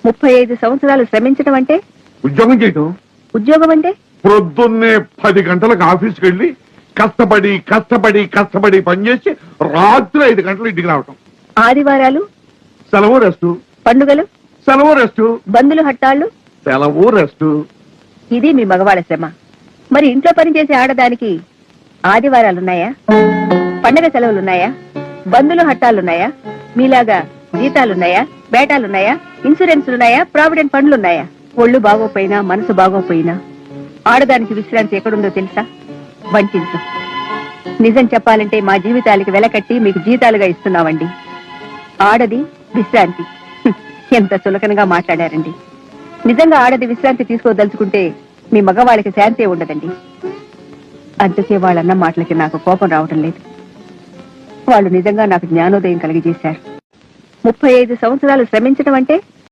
35 సంవత్సరాలు శ్రమించడం అంటే? ఉద్యోగం చేయటం. ఉద్యోగం అంటే? ప్రొద్దున్నే 10 గంటలకు ఆఫీస్కి వెళ్ళి కష్టపడి కష్టపడి కష్టపడి పనిచేసి రాత్రి 5 గంటలు ఇంటికి రావటం. ఆదివారాలు? సెలవు రెస్టు. పండుగలు? సెలవు రెస్టు. బంధులు హట్టాళ్ళు? సెలవు రెస్టు. ఇది మీ మగవాళ్ళ శ్రమ. మరి ఇంట్లో పనిచేసే ఆడదానికి ఆదివారాలున్నాయా? పండగ సెలవులున్నాయా? బంధులు హట్టాలున్నాయా? మీలాగా జీతాలున్నాయా? బేటాలున్నాయా? ఇన్సూరెన్స్లున్నాయా? ప్రావిడెంట్ ఫండ్లున్నాయా? ఒళ్ళు బాగోపోయినా మనసు బాగోపోయినా ఆడదానికి విశ్రాంతి ఎక్కడుందో తెలుసా? వంటించు. నిజం చెప్పాలంటే మా జీవితాలకి వెలకట్టి మీకు జీతాలుగా ఇస్తున్నామండి. ఆడది విశ్రాంతి. ఎంత సులకనగా మాట్లాడారండి. నిజంగా ఆడది విశ్రాంతి తీసుకోదలుచుకుంటే మీ మగవాళ్ళకి శాంతే ఉండదండి. అందుకే వాళ్ళన్న మాటలకి నాకు కోపం రావటం లేదు. వాళ్ళు నిజంగా నాకు జ్ఞానోదయం కలిగజేశారు. 35 సంవత్సరాలు శ్రమించడం అంటే